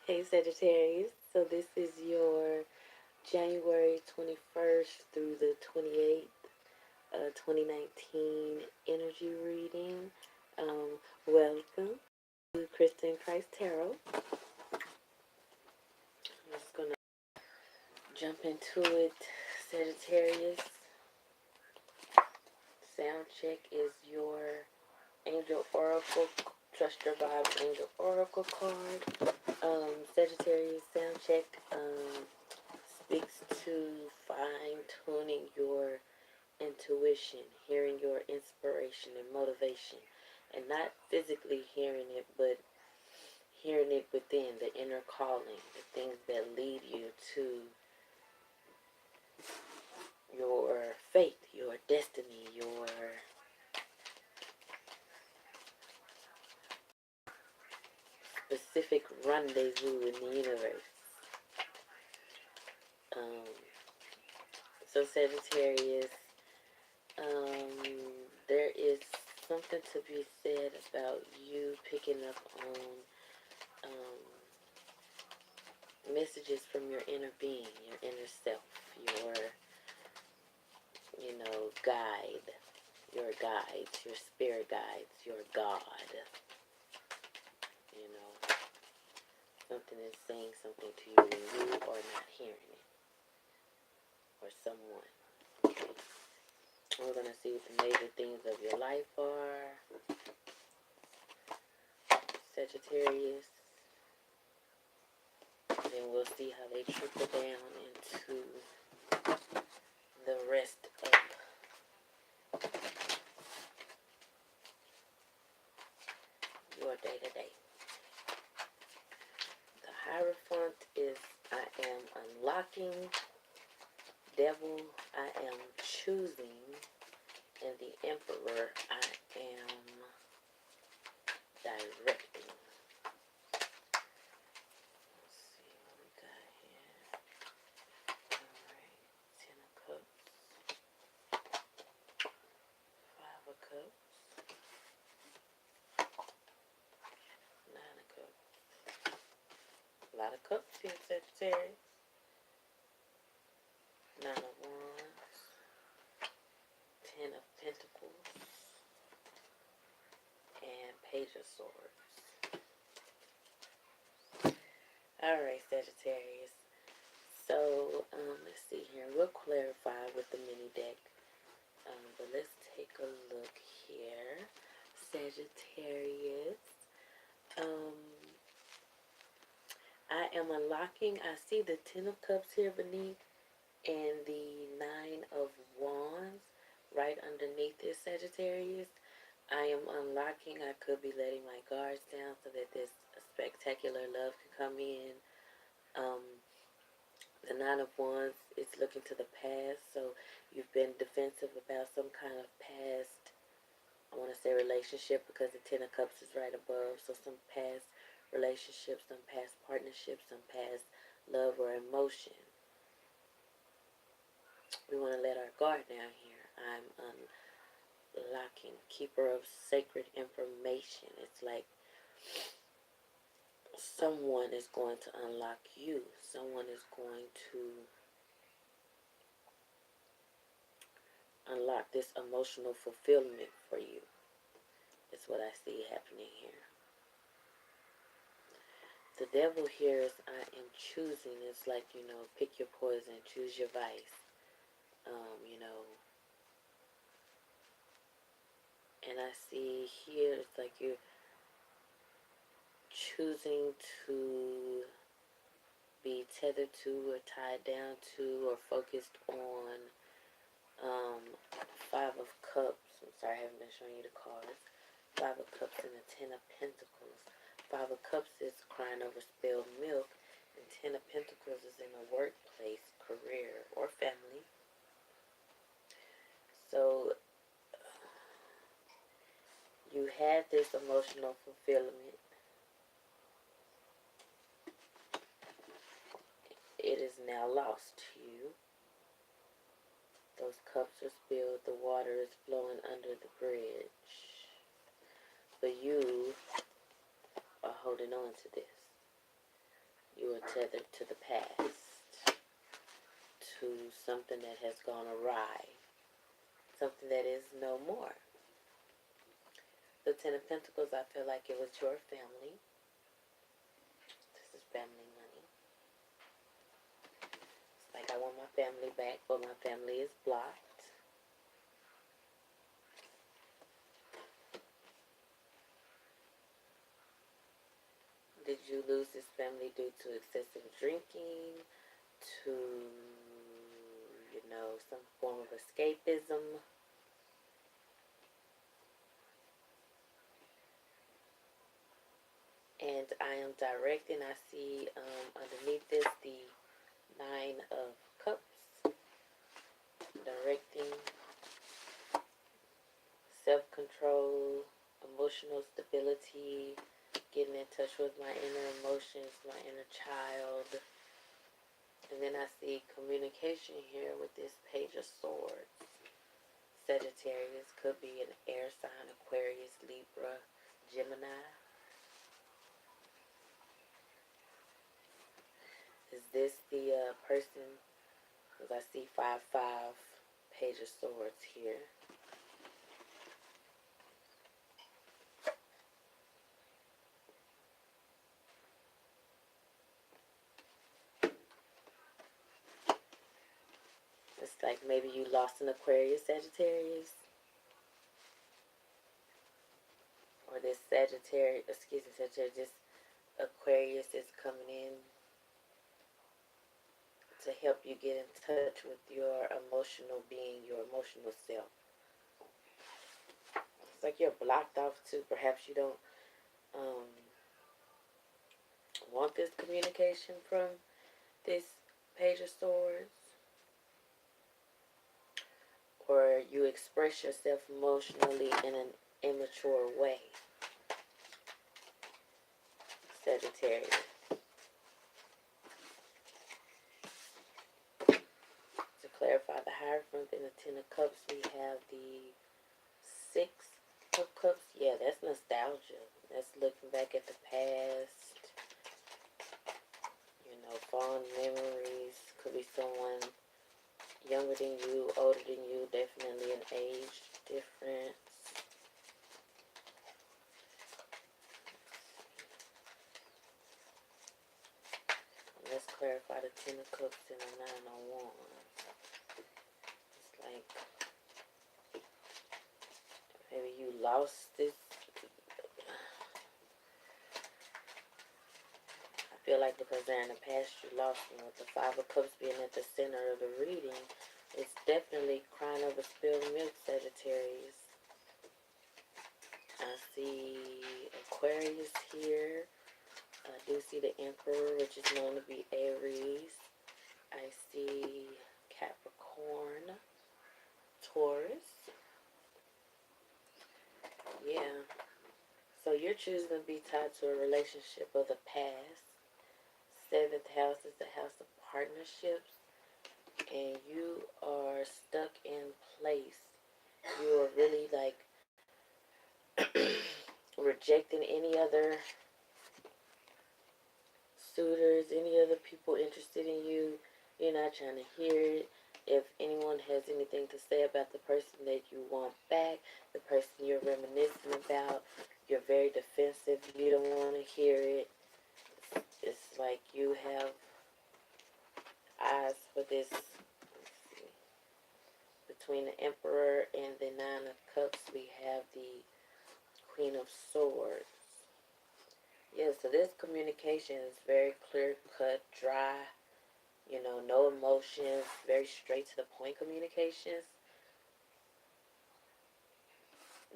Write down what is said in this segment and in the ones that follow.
Hey Sagittarius, so this is your January 21st through the 28th, 2019 energy reading. Welcome to Christa and Christ Tarot. I'm just going to jump into it. Sagittarius, sound check is your Angel Oracle, Trust Your Vibes Angel Oracle card. Sagittarius sound check speaks to fine-tuning your intuition, hearing your inspiration and motivation, and not physically hearing it, but hearing it within, the inner calling, the things that lead you to your fate, your destiny, your specific rendezvous in the universe. Um, so Sagittarius, there is something to be said about you picking up on messages from your inner being, your inner self, your, guide, your guides, your spirit guides, your God. Something is saying something to you and you are not hearing it, or someone. Okay. We're going to see what the major things of your life are, Sagittarius. And then we'll see how they trickle down into the rest of your day-to-day. The Hierophant is I am unlocking, Devil I am choosing, and the Emperor I am directing. Let's see what we got here. Alright, Ten of Cups, Five of Cups, Nine of Cups. A lot of cups here, Sagittarius. Nine of Wands, Ten of Pentacles, and Page of Swords. Alright, Sagittarius. So, let's see here. We'll clarify with the mini deck. But let's take a look here. Sagittarius. I am unlocking. I see the Ten of Cups here beneath and the Nine of Wands right underneath this, Sagittarius. I am unlocking. I could be letting my guards down so that this spectacular love can come in. The Nine of Wands is looking to the past, so you've been defensive about some kind of past, I want to say relationship, because the Ten of Cups is right above, so some past relationships, some past partnerships, some past love or emotion. We want to let our guard down here. I'm unlocking, keeper of sacred information. It's like someone is going to unlock you. Someone is going to unlock this emotional fulfillment for you. That's what I see happening here. The Devil here is I am choosing. It's like, pick your poison, choose your vice. And I see here it's like you're choosing to be tethered to or tied down to or focused on Five of Cups. I'm sorry, I haven't been showing you the cards. Five of Cups and the Ten of Pentacles. Five of Cups is crying over spilled milk, and Ten of Pentacles is in a workplace, career, or family. So you had this emotional fulfillment. It is now lost to you. Those cups are spilled. The water is flowing under the bridge. But you are holding on to this. You are tethered to the past, to something that has gone awry, something that is no more. The Ten of Pentacles, I feel like it was your family. This is family money. It's like I want my family back, but my family is blocked. Did you lose this family due to excessive drinking, to, some form of escapism? And I am directing, I see underneath this the Nine of Cups, directing self-control, emotional stability, getting in touch with my inner emotions, my inner child. And then I see communication here with this Page of Swords. Sagittarius could be an air sign, Aquarius, Libra, Gemini. Is this the person? Because I see 5-5, Page of Swords here. It's like maybe you lost an Aquarius, Sagittarius. Or this Sagittarius, this Aquarius is coming in to help you get in touch with your emotional being, your emotional self. It's like you're blocked off too. Perhaps you don't want this communication from this Page of Swords. Or you express yourself emotionally in an immature way. Sagittarius. To clarify the Hierophant in the Ten of Cups, we have the Six of Cups. Yeah, that's nostalgia. That's looking back at the past. Fond memories. Could be someone younger than you, older than you, definitely an age difference. Let's clarify the Ten of Cups and the Nine of Wands. It's like maybe you lost this. I feel like because they're in the past you lost them. With the Five of Cups being at the center of the reading, it's definitely crying over spilled milk, Sagittarius. I see Aquarius here. I do see the Emperor, which is known to be Aries. I see Capricorn, Taurus. Yeah. So you're choosing to be tied to a relationship of the past. 7th house is the house of partnerships. And you are stuck in place. You are really like rejecting any other suitors, any other people interested in you. You're not trying to hear it. If anyone has anything to say about the person that you want back, the person you're reminiscing about, you're very defensive. You don't want to hear it. It's like you have eyes for this. Let's see. Between the Emperor and the Nine of Cups, we have the Queen of Swords. Yeah, so this communication is very clear cut, dry, no emotions, very straight to the point communications.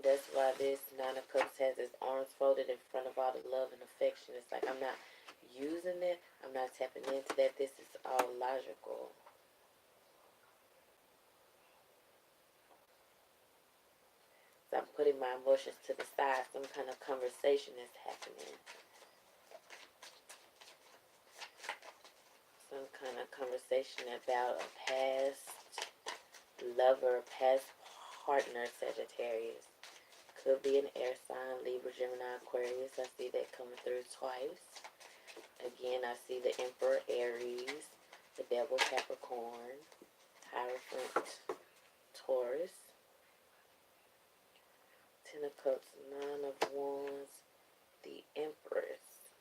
That's why this Nine of Cups has his arms folded in front of all the love and affection. It's like I'm not using it, I'm not tapping into that. This is all logical. So I'm putting my emotions to the side. Some kind of conversation is happening. Some kind of conversation about a past lover, past partner, Sagittarius. Could be an air sign, Libra, Gemini, Aquarius. I see that coming through twice. Again, again, I see the Emperor Aries, the Devil Capricorn, Hierophant Taurus, Ten of Cups, Nine of Wands, the Empress.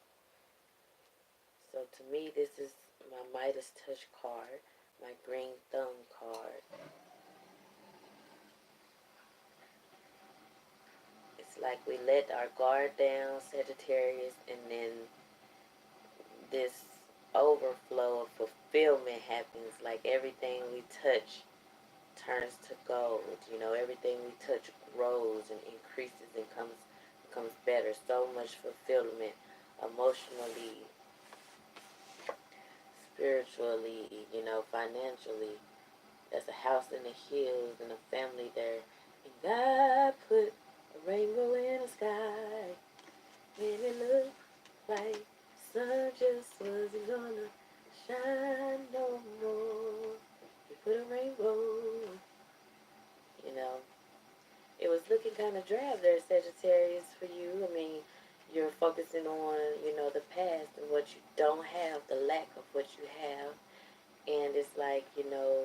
So to me, this is my Midas Touch card, my Green Thumb card. It's like we let our guard down, Sagittarius, and then this overflow of fulfillment happens. Like everything we touch turns to gold. You know, everything we touch grows and increases and becomes better. So much fulfillment, emotionally, spiritually, you know, financially. There's a house in the hills and a family there. And God put a rainbow in the sky. And it looked like sun just wasn't gonna shine no more. He put a rainbow, you know. It was looking kind of drab there, Sagittarius, for you. I mean, you're focusing on, you know, the past and what you don't have, the lack of what you have. And it's like, you know,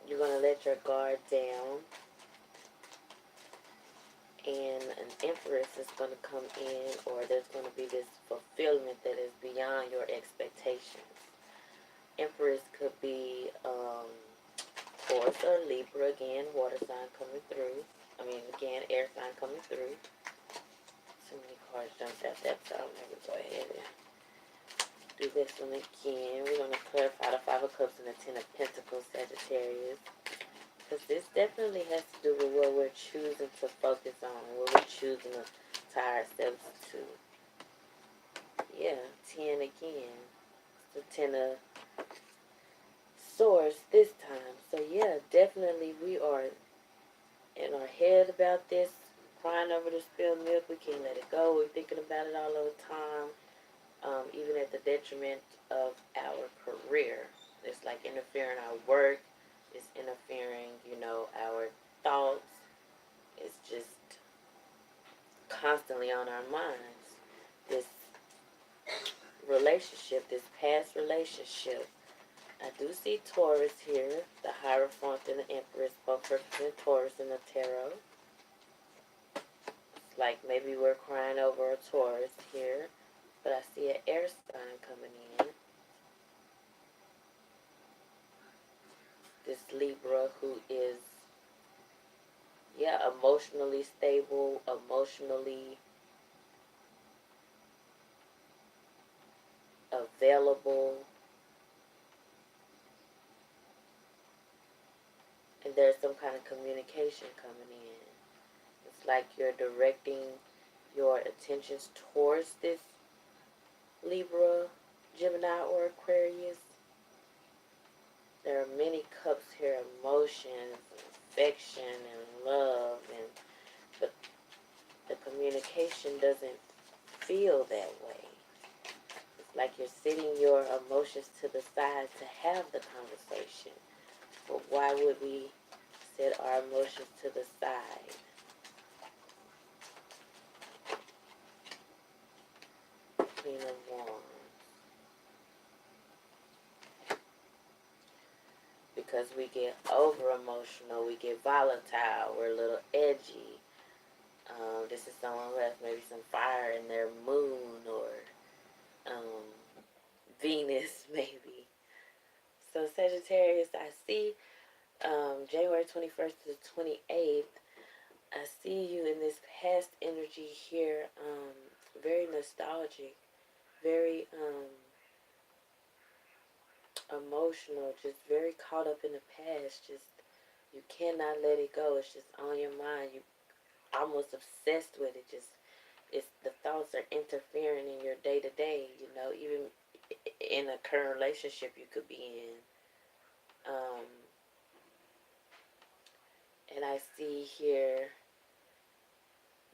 you're going to let your guard down. And an empress is going to come in, or there's going to be this fulfillment that is beyond your expectations. Empress could be Taurus or Libra, again, water sign coming through. I mean, again, air sign coming through. Too many cards jumped out that, so I'm going to go ahead and do this one again. We're going to clarify the Five of Cups and the Ten of Pentacles, Sagittarius. Because this definitely has to do with what we're choosing to focus on, what we're choosing to tie ourselves to. Yeah, 10 again. The 10 of Swords this time. So yeah, definitely we are in our head about this, crying over the spilled milk. We can't let it go. We're thinking about it all the time, even at the detriment of our career. It's like interfering our work. It's interfering, you know, our thoughts. It's just constantly on our minds. This relationship, this past relationship. I do see Taurus here, the Hierophant and the Empress, both represent Taurus in the tarot. It's like maybe we're crying over a Taurus here, but I see an air sign coming in. This Libra who is, yeah, emotionally stable, emotionally available. And there's some kind of communication coming in. It's like you're directing your attentions towards this Libra, Gemini, or Aquarius. There are many cups here, emotions, affection, and love, but the communication doesn't feel that way. It's like you're setting your emotions to the side to have the conversation. But why would we set our emotions to the side? Queen of Wands. Because we get over emotional, we get volatile, we're a little edgy. This is someone who has maybe some fire in their moon or Venus, maybe. So Sagittarius, I see January 21st to the 28th. I see you in this past energy here, very nostalgic, very emotional, just very caught up in the past. Just you cannot let it go. It's just on your mind. You almost obsessed with it. Just it's the thoughts are interfering in your day to day. You know, even in a current relationship you could be in. And I see here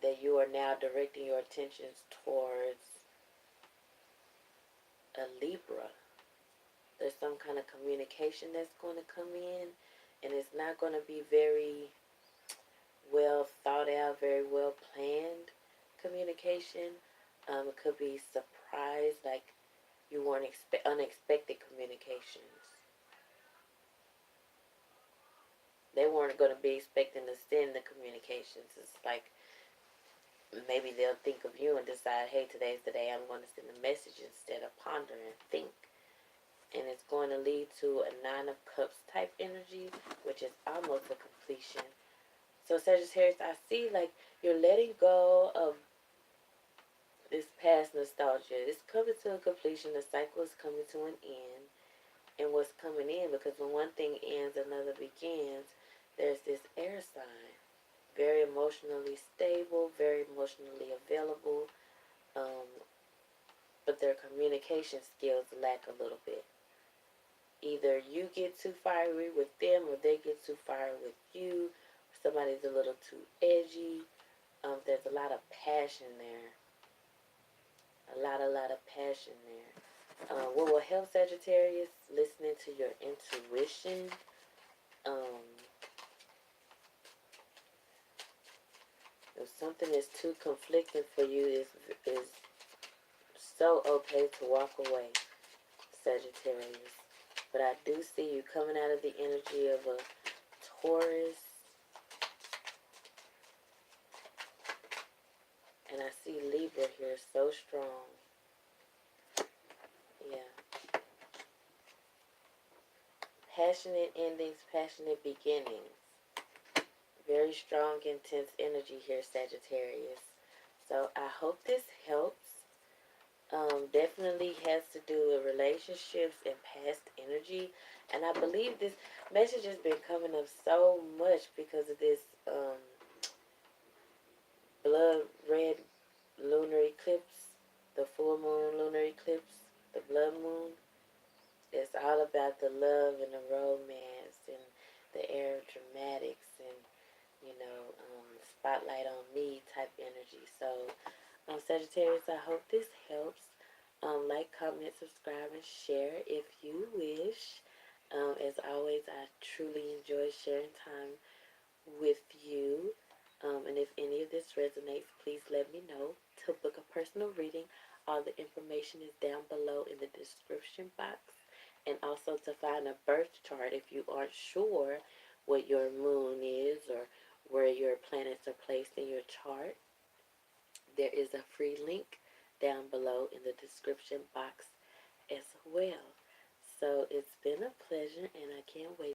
that you are now directing your attentions towards a Libra. There's some kind of communication that's going to come in, and it's not going to be very well thought out, very well planned communication. It could be surprise, like you want unexpected communications. They weren't going to be expecting to send the communications. It's like maybe they'll think of you and decide, hey, today's the day I'm going to send a message instead of ponder and think. And it's going to lead to a Nine of Cups type energy, which is almost a completion. So Sagittarius, I see like you're letting go of this past nostalgia. It's coming to a completion. The cycle is coming to an end. And what's coming in, because when one thing ends, another begins, there's this air sign. Very emotionally stable, very emotionally available, but their communication skills lack a little bit. Either you get too fiery with them or they get too fiery with you. Somebody's a little too edgy. There's a lot of passion there. A lot of passion there. What will help Sagittarius? Listening to your intuition. If something is too conflicting for you, is so okay to walk away, Sagittarius. But I do see you coming out of the energy of a Taurus. And I see Libra here so strong. Yeah. Passionate endings, passionate beginnings. Very strong, intense energy here, Sagittarius. So I hope this helps. Definitely has to do with relationships and past energy. And I believe this message has been coming up so much because of this blood red lunar eclipse, the full moon lunar eclipse, the blood moon. It's all about the love and the romance and the air of dramatics and, spotlight on me type energy. So, Sagittarius, I hope this helps. Like, comment, subscribe, and share if you wish. As always, I truly enjoy sharing time with you. And if any of this resonates, please let me know. To book a personal reading, all the information is down below in the description box. And also to find a birth chart if you aren't sure what your moon is or where your planets are placed in your chart. There is a free link down below in the description box as well. So it's been a pleasure, and I can't wait